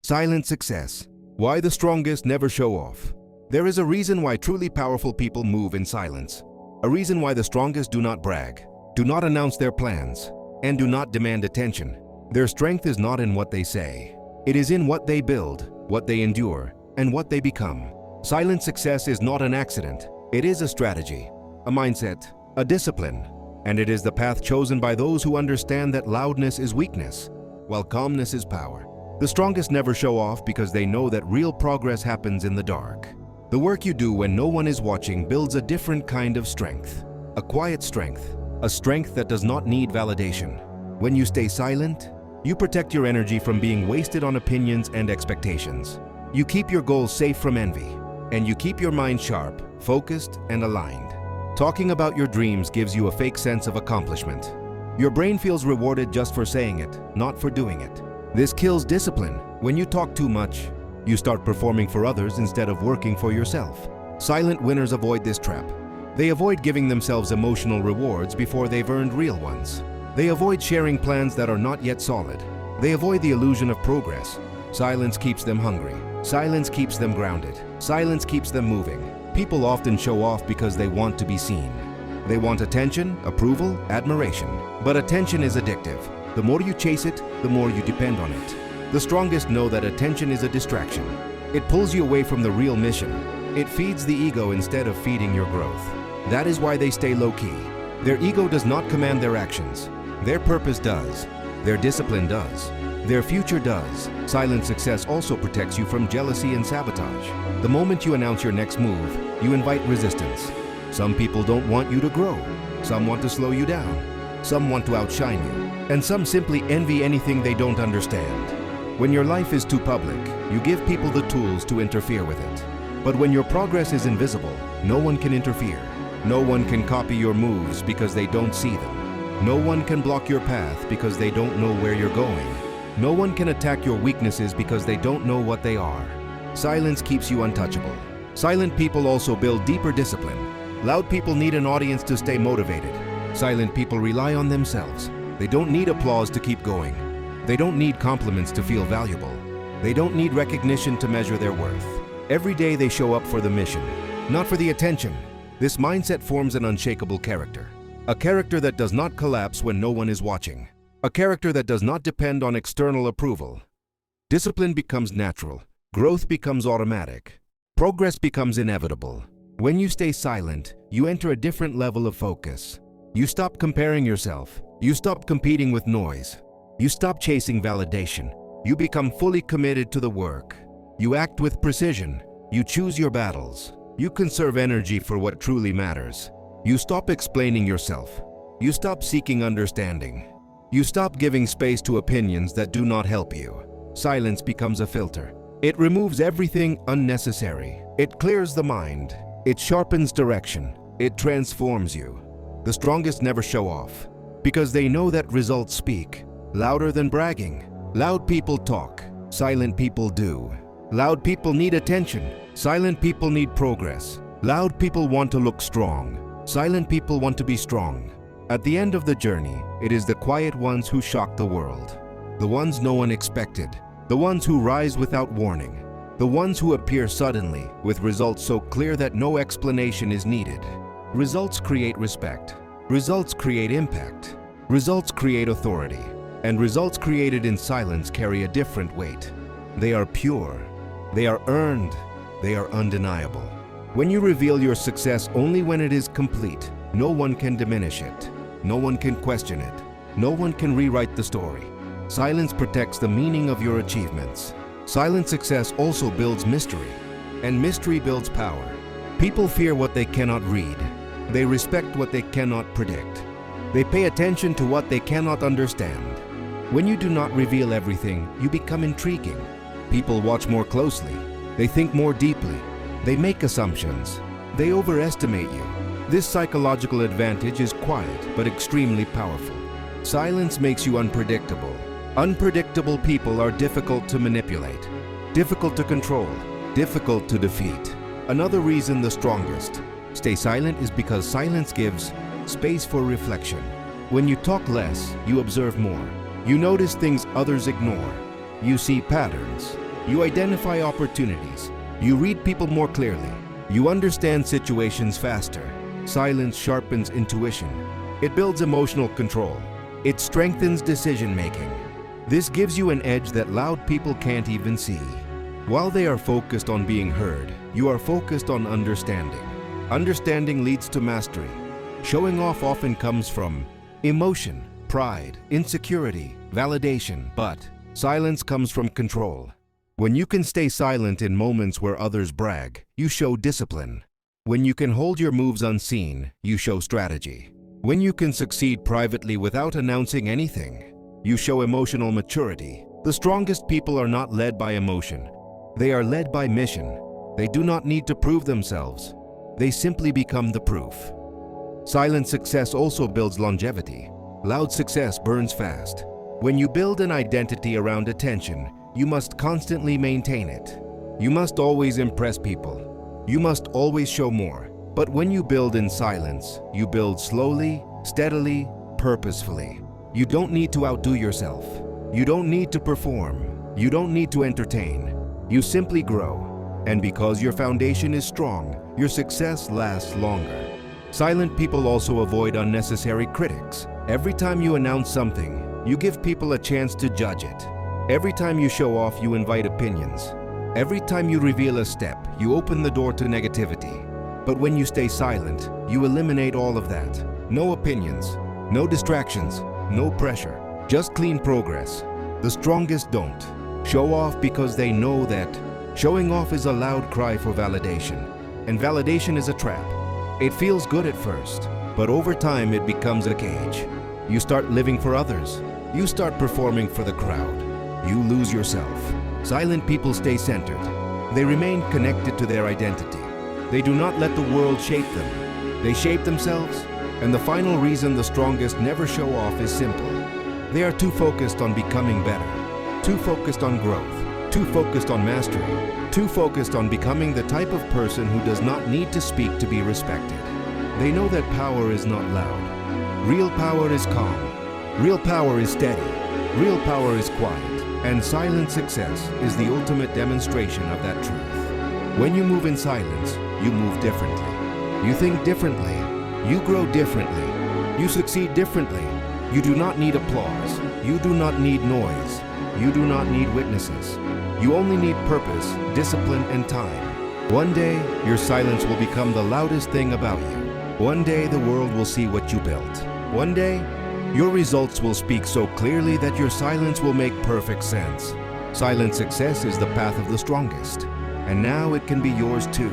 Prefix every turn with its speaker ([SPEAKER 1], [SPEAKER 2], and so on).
[SPEAKER 1] Silent success. Why the strongest never show off. There is a reason why truly powerful people move in silence. A reason why the strongest do not brag, do not announce their plans, and do not demand attention. Their strength is not in what they say. It is in what they build, what they endure, and what they become. Silent success is not an accident. It is a strategy, a mindset, a discipline, and it is the path chosen by those who understand that loudness is weakness, while calmness is power. The strongest never show off because they know that real progress happens in the dark. The work you do when no one is watching builds a different kind of strength. A quiet strength, a strength that does not need validation. When you stay silent, you protect your energy from being wasted on opinions and expectations. You keep your goals safe from envy, and you keep your mind sharp, focused, and aligned. Talking about your dreams gives you a fake sense of accomplishment. Your brain feels rewarded just for saying it, not for doing it. This kills discipline. When you talk too much, you start performing for others instead of working for yourself. Silent winners avoid this trap. They avoid giving themselves emotional rewards before they've earned real ones. They avoid sharing plans that are not yet solid. They avoid the illusion of progress. Silence keeps them hungry. Silence keeps them grounded. Silence keeps them moving. People often show off because they want to be seen. They want attention, approval, admiration. But attention is addictive. The more you chase it, the more you depend on it. The strongest know that attention is a distraction. It pulls you away from the real mission. It feeds the ego instead of feeding your growth. That is why they stay low-key. Their ego does not command their actions. Their purpose does. Their discipline does. Their future does. Silent success also protects you from jealousy and sabotage. The moment you announce your next move, you invite resistance. Some people don't want you to grow. Some want to slow you down. Some want to outshine you. And some simply envy anything they don't understand. When your life is too public, you give people the tools to interfere with it. But when your progress is invisible, no one can interfere. No one can copy your moves because they don't see them. No one can block your path because they don't know where you're going. No one can attack your weaknesses because they don't know what they are. Silence keeps you untouchable. Silent people also build deeper discipline. Loud people need an audience to stay motivated. Silent people rely on themselves. They don't need applause to keep going. They don't need compliments to feel valuable. They don't need recognition to measure their worth. Every day they show up for the mission, not for the attention. This mindset forms an unshakable character. A character that does not collapse when no one is watching. A character that does not depend on external approval. Discipline becomes natural. Growth becomes automatic. Progress becomes inevitable. When you stay silent, you enter a different level of focus. You stop comparing yourself. You stop competing with noise. You stop chasing validation. You become fully committed to the work. You act with precision. You choose your battles. You conserve energy for what truly matters. You stop explaining yourself. You stop seeking understanding. You stop giving space to opinions that do not help you. Silence becomes a filter. It removes everything unnecessary. It clears the mind. It sharpens direction. It transforms you. The strongest never show off because they know that results speak louder than bragging. Loud people talk. Silent people do. Loud people need attention. Silent people need progress. Loud people want to look strong. Silent people want to be strong. At the end of the journey, it is the quiet ones who shock the world. The ones no one expected. The ones who rise without warning. The ones who appear suddenly with results so clear that no explanation is needed. Results create respect. Results create impact. Results create authority. And results created in silence carry a different weight. They are pure. They are earned. They are undeniable. When you reveal your success only when it is complete, no one can diminish it. No one can question it. No one can rewrite the story. Silence protects the meaning of your achievements. Silent success also builds mystery, and mystery builds power. People fear what they cannot read. They respect what they cannot predict. They pay attention to what they cannot understand. When you do not reveal everything, you become intriguing. People watch more closely. They think more deeply. They make assumptions. They overestimate you. This psychological advantage is quiet but extremely powerful. Silence makes you unpredictable. Unpredictable people are difficult to manipulate, difficult to control, difficult to defeat. Another reason the strongest stay silent is because silence gives space for reflection. When you talk less, you observe more. You notice things others ignore. You see patterns. You identify opportunities. You read people more clearly. You understand situations faster. Silence sharpens intuition. It builds emotional control. It strengthens decision-making. This gives you an edge that loud people can't even see. While they are focused on being heard, you are focused on understanding. Understanding leads to mastery. Showing off often comes from emotion, pride, insecurity, validation, but silence comes from control. When you can stay silent in moments where others brag, you show discipline. When you can hold your moves unseen, you show strategy. When you can succeed privately without announcing anything, you show emotional maturity. The strongest people are not led by emotion. They are led by mission. They do not need to prove themselves. They simply become the proof. Silent success also builds longevity. Loud success burns fast. When you build an identity around attention, you must constantly maintain it. You must always impress people. You must always show more. But when you build in silence, you build slowly, steadily, purposefully. You don't need to outdo yourself. You don't need to perform. You don't need to entertain. You simply grow. And because your foundation is strong, your success lasts longer. Silent people also avoid unnecessary critics. Every time you announce something, you give people a chance to judge it. Every time you show off, you invite opinions. Every time you reveal a step, you open the door to negativity. But when you stay silent, you eliminate all of that. No opinions, no distractions, no pressure, just clean progress. The strongest don't show off because they know that showing off is a loud cry for validation, and validation is a trap. It feels good at first, but over time it becomes a cage. You start living for others. You start performing for the crowd. You lose yourself. Silent people stay centered. They remain connected to their identity. They do not let the world shape them. They shape themselves, and the final reason the strongest never show off is simple. They are too focused on becoming better, too focused on growth, too focused on mastery, too focused on becoming the type of person who does not need to speak to be respected. They know that power is not loud. Real power is calm. Real power is steady. Real power is quiet. And silent success is the ultimate demonstration of that truth. When you move in silence, you move differently. You think differently. You grow differently. You succeed differently. You do not need applause. You do not need noise. You do not need witnesses. You only need purpose, discipline, and time. One day, your silence will become the loudest thing about you. One day, the world will see what you built. One day, your results will speak so clearly that your silence will make perfect sense. Silent success is the path of the strongest, and now it can be yours too.